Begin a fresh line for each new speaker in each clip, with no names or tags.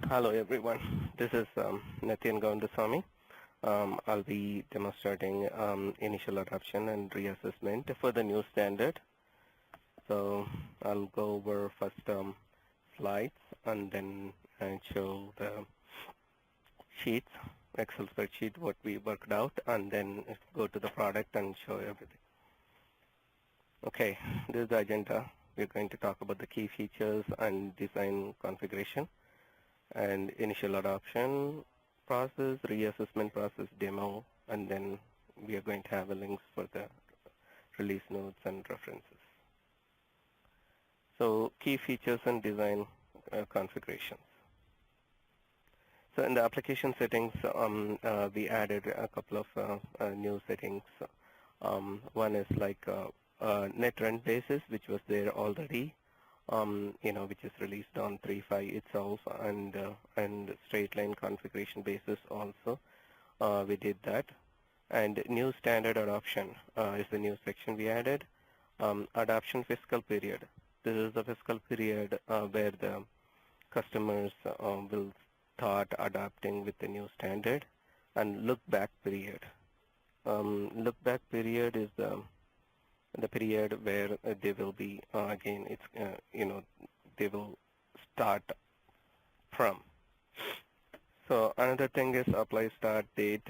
Hello everyone, this is Nathan Gaundasamy. I'll be demonstrating initial adoption and reassessment for the new standard. So I'll go over first slides and then show the sheets, Excel spreadsheet, what we worked out, and then go to the product and show everything. Okay, this is the agenda. We're going to talk about the key features and design configuration and initial adoption process, reassessment process demo, and then we are going to have links for the release notes and references. So key features and design configurations. So in the application settings, we added a couple of new settings. One is like net rent basis, which was there already. Which is released on 3.5 itself, and straight line configuration basis also. We did that. And new standard adoption is the new section we added. Adoption fiscal period. This is the fiscal period where the customers will start adopting with the new standard. And look back period. Look back period is the period where they will be again. It's they will start from. So another thing is apply start date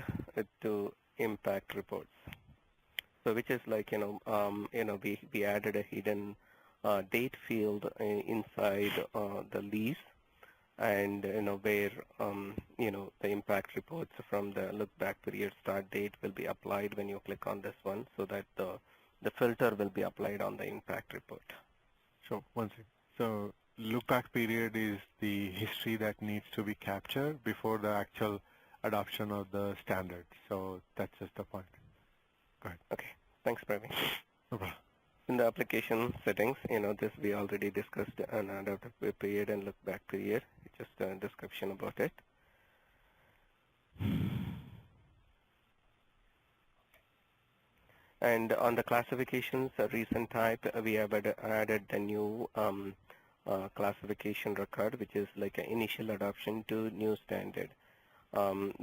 to impact reports. So which is like we added a hidden date field inside the lease, and where the impact reports from the look back period start date will be applied when you click on this one, so that the filter will be applied on the impact report.
So one second. So look back period is the history that needs to be captured before the actual adoption of the standard. So that's just the point. Go ahead.
Okay. Thanks, Praveen.
No problem.
In the application settings, this we already discussed an adaptive period and look back period. It's just a description about it. And on the classifications, recent type, we have added the new classification record, which is like an initial adoption to new standard.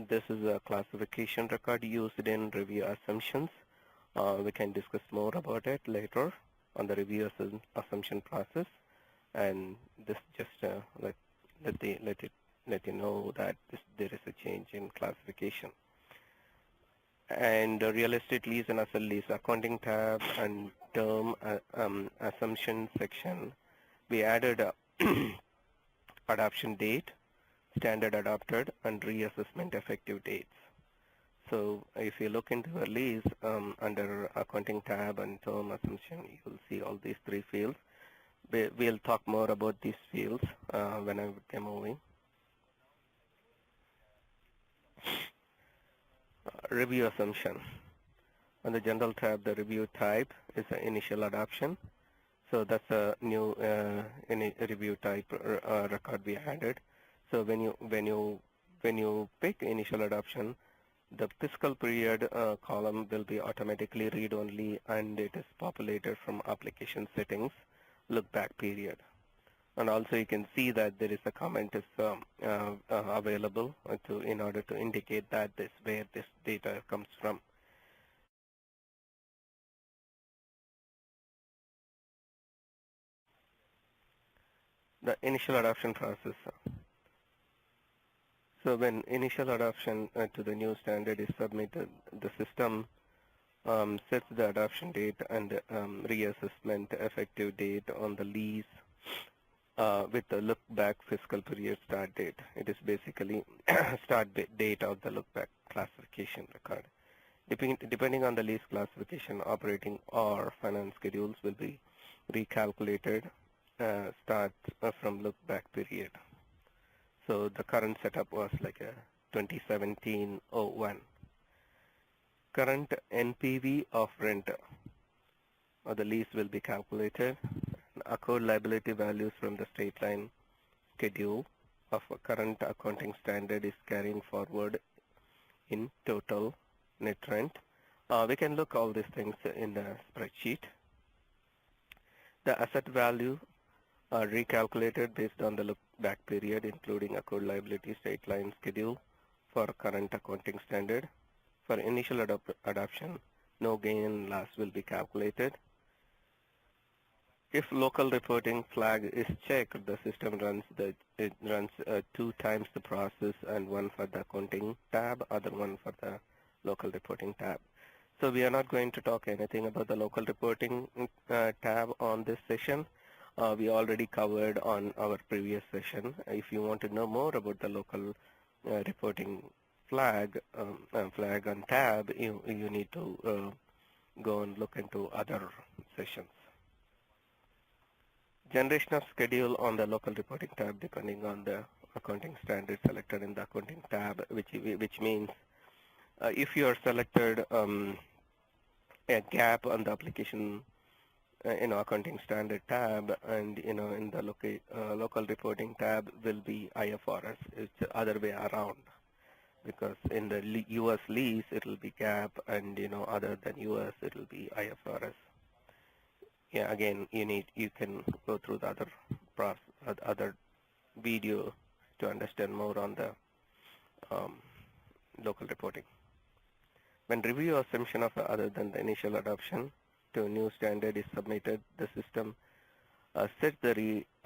This is a classification record used in review assumptions. We can discuss more about it later on the review assumption process. And this just let you know that there is a change in classification. And real estate lease and asset lease accounting tab and term assumption section, we added adoption date, standard adopted, and reassessment effective dates. So if you look into the lease under accounting tab and term assumption, you'll see all these three fields. We'll talk more about these fields when I'm demoing. Review assumption. On the general tab, the review type is the initial adoption. So that's a new review type record we added. So when you pick initial adoption, the fiscal period column will be automatically read only, and it is populated from application settings, look back period. And also you can see that there is a comment is available in order to indicate that where this data comes from. The initial adoption process. So when initial adoption to the new standard is submitted, the system sets the adoption date and reassessment effective date on the lease with the look back fiscal period start date. It is basically start date of the look back classification record. Depending on the lease classification, operating or finance schedules will be recalculated start from look back period. So the current setup was like a 2017-01. Current NPV of rent or the lease will be calculated. Accrued liability values from the straight line schedule of a current accounting standard is carrying forward in total net rent. We can look all these things in the spreadsheet. The asset value are recalculated based on the back period, including accrued liability straight line schedule for current accounting standard. For initial adoption, no gain and loss will be calculated. If local reporting flag is checked, the system runs 2 times the process, and one for the accounting tab, other one for the local reporting tab. So we are not going to talk anything about the local reporting tab on this session. We already covered on our previous session. If you want to know more about the local reporting flag and tab, you need to go and look into other sessions. Generation of schedule on the local reporting tab depending on the accounting standard selected in the accounting tab, which means if you are selected a gap on the application accounting standard tab, and in the local reporting tab will be IFRS. It's the other way around, because in the US lease it will be gap, and other than US it will be IFRS. Yeah, again, you can go through the other video to understand more on the local reporting. When review assumption of other than the initial adoption to a new standard is submitted, the system sets the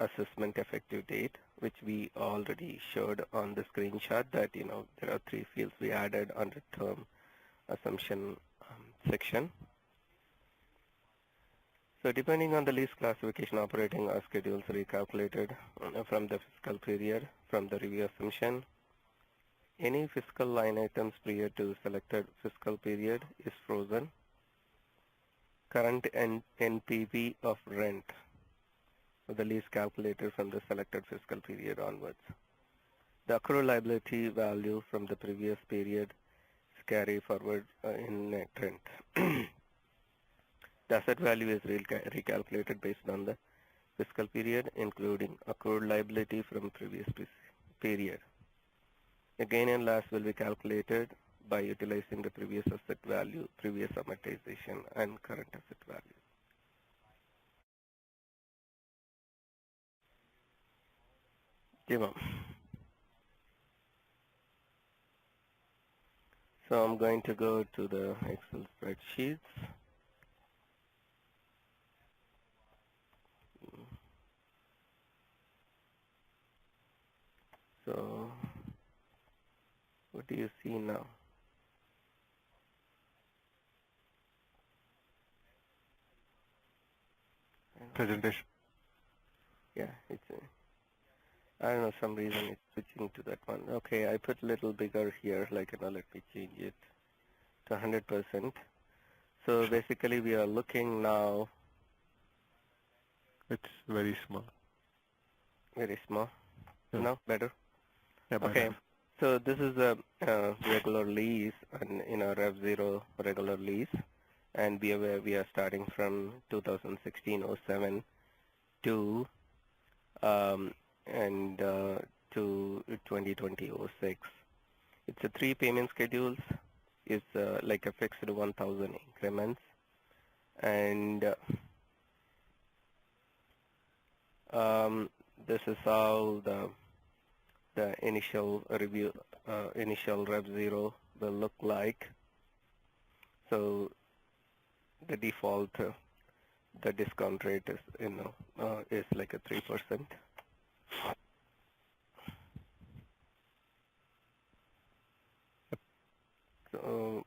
reassessment effective date, which we already showed on the screenshot, that there are 3 fields we added under term assumption section. So depending on the lease classification, operating schedules recalculated from the fiscal period from the review assumption. Any fiscal line items prior to selected fiscal period is frozen. Current NPV of rent of the lease calculated from the selected fiscal period onwards. The accrued liability value from the previous period is carried forward in net rent. The asset value is recalculated based on the fiscal period, including accrued liability from previous period. The gain and loss will be calculated by utilizing the previous asset value, previous amortization, and current asset value. Jima. So I'm going to go to the Excel spreadsheets. So what do you see now?
Presentation.
Yeah, it's I don't know, some reason it's switching to that one. Okay, I put a little bigger here, like, let me change it to 100%. So basically we are looking now.
It's very small.
Very small.
Yeah.
No, better?
Yeah,
okay, so this is a regular lease, and Rev 0 regular lease, and we are starting from 2016-07 to to 2020-06. It's a 3 payment schedules. It's like a fixed 1,000 increments, and this is how the initial review, initial Rev 0 will look like. So the default, the discount rate is, is like a 3%. So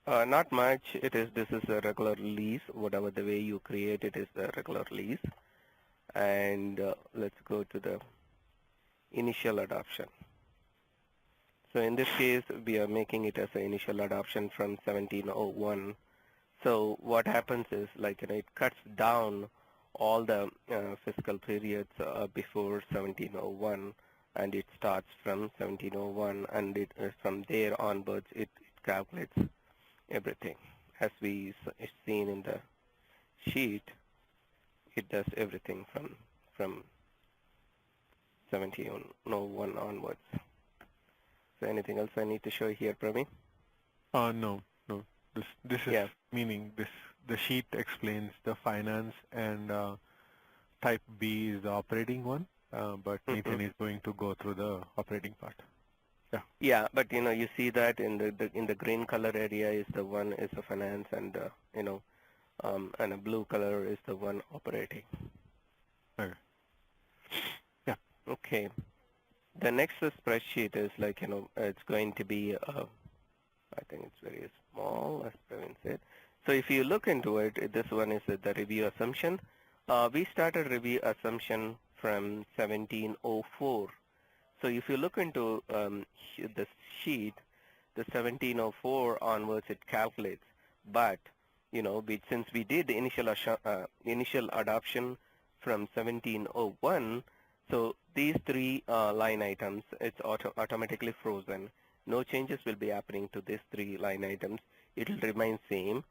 not much. This is a regular lease. Whatever the way you create it is a regular lease. And let's go to the initial adoption. So in this case, we are making it as an initial adoption from 1701. So what happens is, like, it cuts down all the fiscal periods before 1701, and it starts from 1701, and from there onwards it calculates everything. As we seen in the sheet, it does everything from 1701 onwards. So anything else I need to show here, Praveen?
No. This is meaning the sheet explains the finance, and type B is the operating one. but
Mm-hmm.
Nathan is going to go through the operating part. Yeah.
Yeah, but you see that in the green color area is the one is the finance, and and a blue color is the one operating.
Okay. Yeah.
Okay. The next spreadsheet is it's going to be I think it's very small, as Praveen said. So if you look into it, this one is the review assumption. We started review assumption from 1704. So if you look into the sheet, the 1704 onwards it calculates. But since we did the initial adoption from 1701, so these three line items, it's automatically frozen. No changes will be happening to these three line items. It will remain same,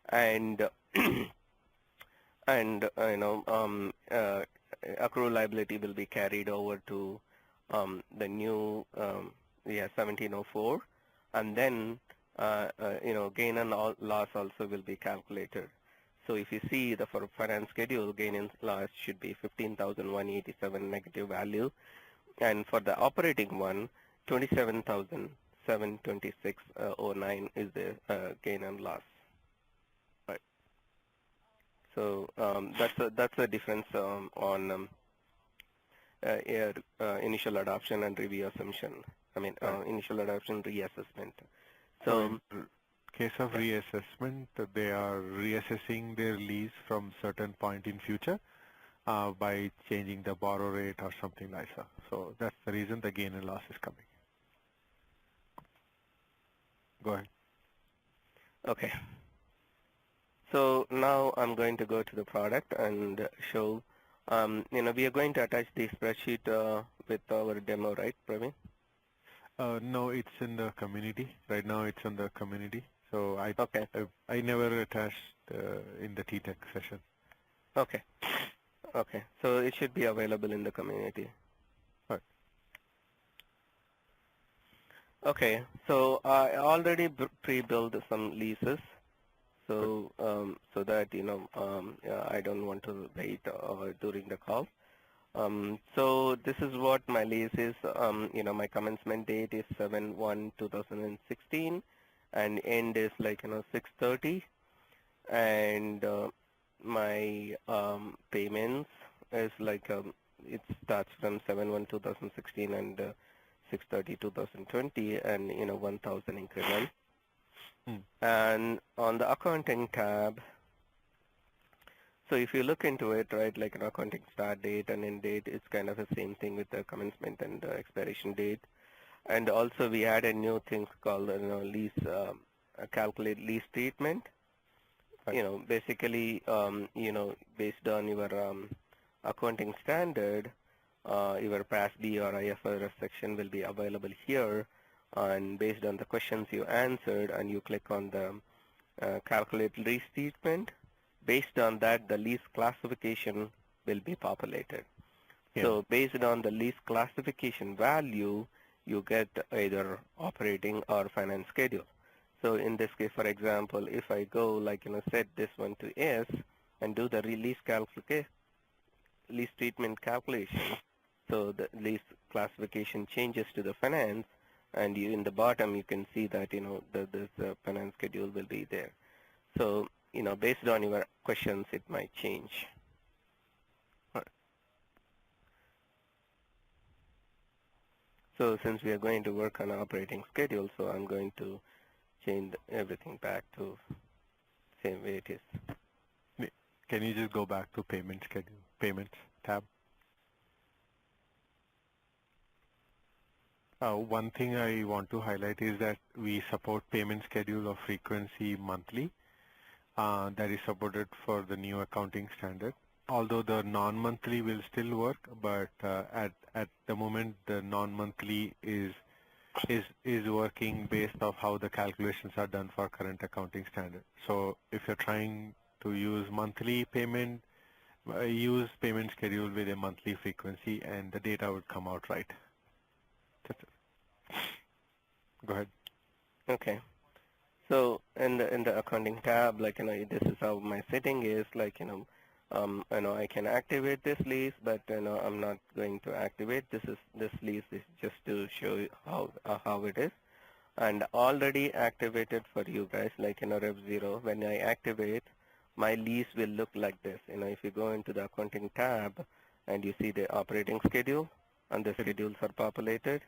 and and accrual liability will be carried over to the new 1704, and then gain and loss also will be calculated. So if you see the for finance schedule, gain and loss should be 15,187 negative value, and for the operating one, 27,726.09 is the gain and loss. Right. So that's a difference on initial adoption and review assumption. I mean, initial adoption reassessment.
So
So
in case of reassessment, they are reassessing their lease from certain point in future by changing the borrow rate or something like that. So that's the reason the gain and loss is coming. Go ahead.
okay. So now I'm going to go to the product and show. We are going to attach the spreadsheet with our demo, right, Praveen?
No, it's in the community. Right now it's in the community. So
Okay.
I never attached in the T-Tech session.
Okay. Okay. So it should be available in the community.
Right.
Okay. So I already pre-built some leases. So so that I don't want to wait during the call. So this is what my lease is. My commencement date is 7/1/2016, and end is 6/30, and my payments is it starts from 7/1/2016 and 6/30/2020, and 1,000 increments. And on the accounting tab, so if you look into it, right, like an accounting start date and end date, it's kind of the same thing with the commencement and expiration date. And also we add a new thing called lease, calculate lease treatment. Basically, based on your accounting standard, your PAS B or IFRS section will be available here. And based on the questions you answered, and you click on the calculate lease treatment, based on that, the lease classification will be populated. Yeah. So based on the lease classification value, you get either operating or finance schedule. So in this case, for example, if I go set this one to S and do the lease treatment calculation, so the lease classification changes to the finance, and in the bottom you can see that this finance schedule will be there. So based on your questions, it might change. So since we are going to work on operating schedule, so I'm going to change everything back to same way it is.
Can you just go back to payment schedule, payments tab? One thing I want to highlight is that we support payment schedule of frequency monthly. That is supported for the new accounting standard. Although the non-monthly will still work, but at the moment the non-monthly is working based off how the calculations are done for current accounting standard. So if you're trying to use monthly payment, use payment schedule with a monthly frequency, and the data would come out right. That's it. Go ahead.
Okay. So in the accounting tab, this is how my setting is. I can activate this lease, but I'm not going to activate. This lease is just to show you how it is, and already activated for you guys. Like Rev 0, when I activate, my lease will look like this. If you go into the accounting tab, and you see the operating schedule, and the schedules are populated.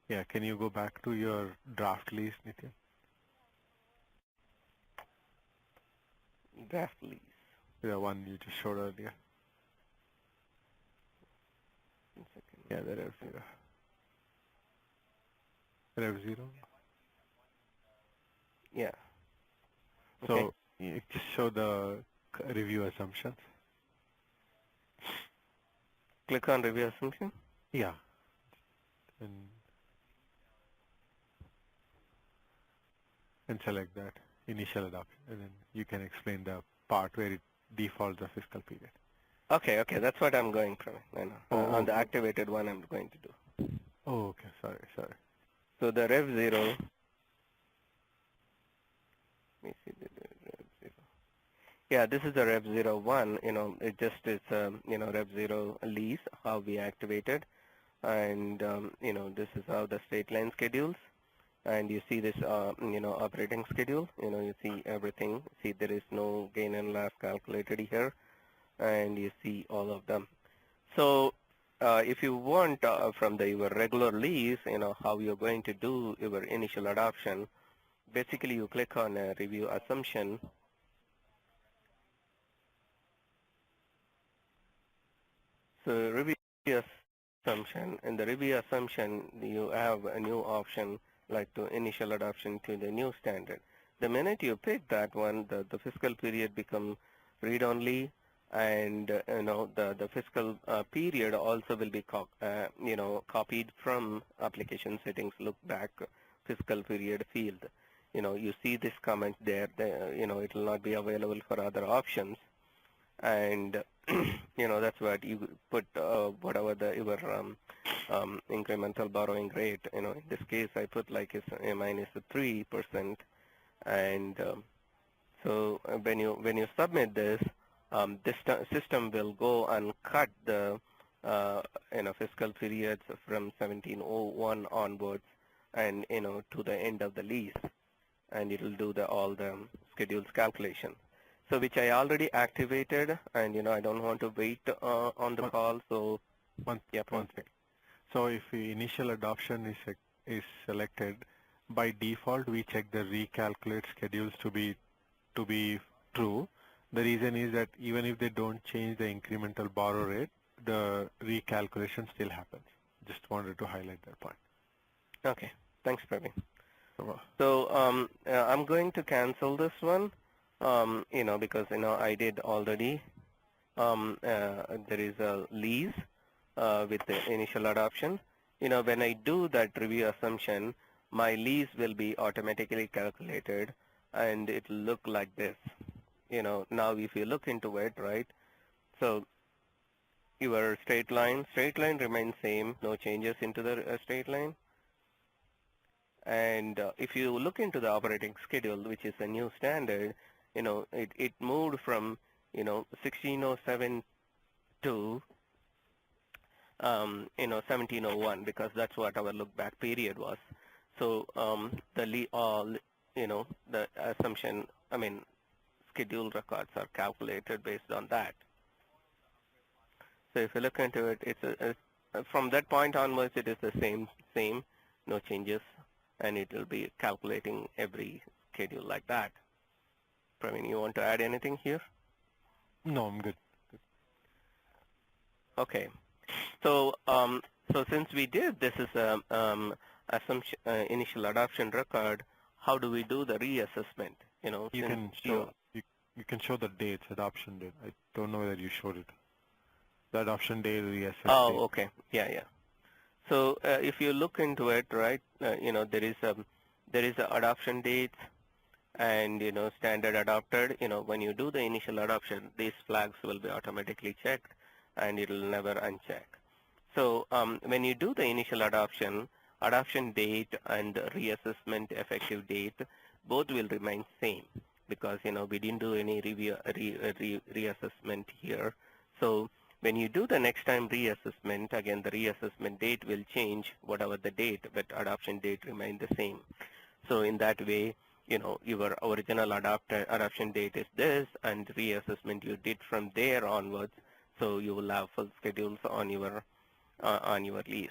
Yeah, can you go back to your draft lease, Nitin?
Draft lease.
The one you just showed earlier.
1 second.
Yeah, the Rev 0. Rev 0?
Yeah.
So
Okay.
you just show the review assumptions.
Click on review assumption.
Yeah. And select that initial adoption, and then you can explain the part where it defaults the fiscal period.
Okay, that's what I'm going from. On the
Oh.
activated one, I'm going to do.
Oh, okay. Sorry.
So the Rev 0. Let me see the Rev 0. Yeah, this is the Rev 01. It just is Rev 0 lease, how we activated, and this is how the straight line schedules. And you see this operating schedule. You see everything. See, there is no gain and loss calculated here, and you see all of them. So if you want from your regular lease, how you're going to do your initial adoption, basically you click on review assumption. So review assumption, in the review assumption, you have a new option like to initial adoption to the new standard. The minute you pick that one, the fiscal period becomes read-only, and the fiscal period also will be copied from application settings look back fiscal period field. You see this comment there. It will not be available for other options, and that's what you put whatever your incremental borrowing rate. In this case, I put like a minus 3%, and so when you submit this, this system will go and cut the fiscal periods from 1701 onwards, and to the end of the lease, and it will do all the schedules calculation. So which I already activated, and I don't want to wait on the call. So
one second. So if the initial adoption is selected, by default we check the recalculate schedules to be true. The reason is that even if they don't change the incremental borrow rate, the recalculation still happens. Just wanted to highlight that point.
Okay, thanks, Praveen. So I'm going to cancel this one, because I did already. There is a lease with the initial adoption. When I do that review assumption, my lease will be automatically calculated, and it will look like this. Now if you look into it, right? So your straight line remains same, no changes into the straight line. And if you look into the operating schedule, which is a new standard, it moved from 1607 to 1701, because that's what our look back period was. So the assumption, schedule records are calculated based on that. So if you look into it, it's from that point onwards, it is the same, no changes, and it will be calculating every schedule like that. Praveen, you want to add anything here?
No, I'm good.
Okay. So since we did this is assumption initial adoption record, how do we do the reassessment?
You can show the dates, adoption date. I don't know whether you showed it. The adoption date, reassess
Oh,
date.
okay. Yeah. So if you look into it, right, there is a adoption dates and standard adopted. When you do the initial adoption, these flags will be automatically checked, and it will never uncheck. So when you do the initial adoption date and reassessment effective date, both will remain same. because we didn't do any reassessment here. So when you do the next time reassessment, again the reassessment date will change whatever the date, but adoption date remain the same. So in that way, your original adoption date is this, and reassessment you did from there onwards. So you will have full schedules on your lease.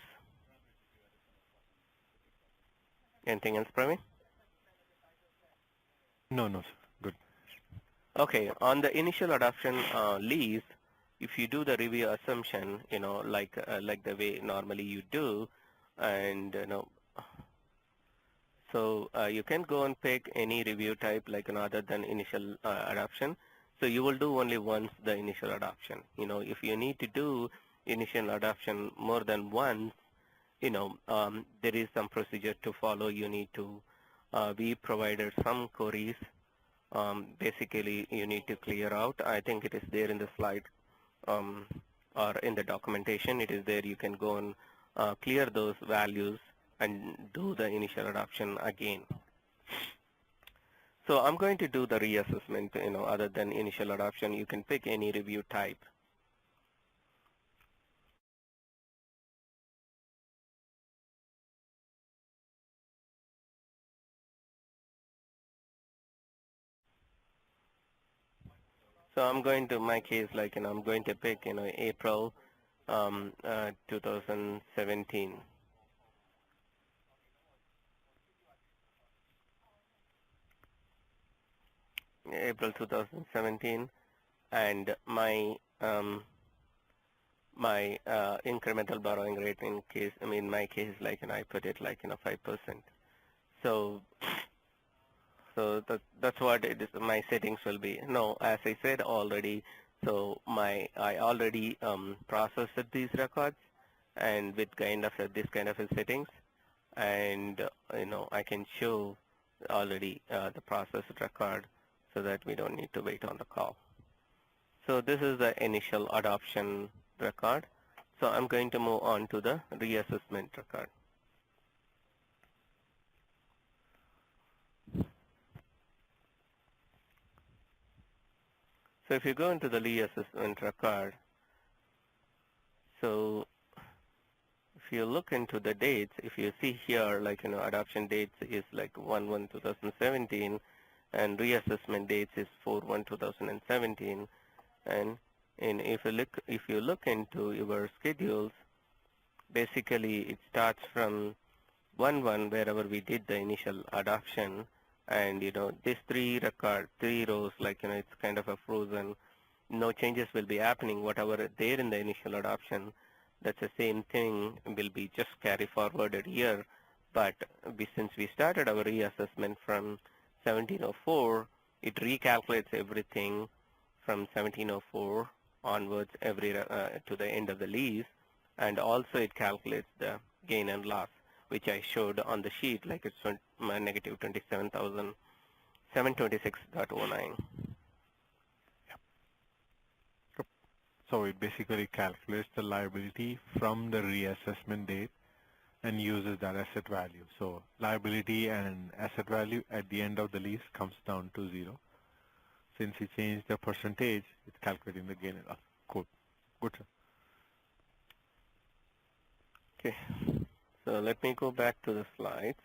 Anything else, Praveen?
No, sir. Good.
Okay, on the initial adoption lease, if you do the review assumption, like the way normally you do, and so you can go and pick any review type like other than initial adoption. So you will do only once the initial adoption. If you need to do initial adoption more than once, there is some procedure to follow. You need to, we provided some queries. Basically, you need to clear out. I think it is there in the slide or in the documentation. It is there. You can go and clear those values and do the initial adoption again. So I'm going to do the reassessment, other than initial adoption. You can pick any review type. So I'm going to, my case, like, I'm going to pick, April 2017. April 2017, and my incremental borrowing rate in case, my case, like, I put it like 5%. So that's what it is. My settings will be. No, as I said already. So I already processed these records, and with this kind of a settings, and I can show already the processed record, so that we don't need to wait on the call. So this is the initial adoption record. So I'm going to move on to the reassessment record. So if you go into the reassessment record, so if you look into the dates, if you see here, like, adoption dates is like 1/1/2017, and reassessment dates is 4/1/2017, and if you look into your schedules, basically it starts from 1/1 wherever we did the initial adoption, and these three rows, like, it's kind of a frozen. No changes will be happening. Whatever there in the initial adoption, that's the same thing will be just carry forwarded here. But since we started our reassessment from 1704, it recalculates everything from 1704 onwards to the end of the lease, and also it calculates the gain and loss, which I showed on the sheet, like it's negative 27,726.09.
So it basically calculates the liability from the reassessment date and uses that asset value. So liability and asset value at the end of the lease comes down to 0. Since you change the percentage, it's calculating the gain and loss. Cool. Good, sir.
Okay. So let me go back to the slides.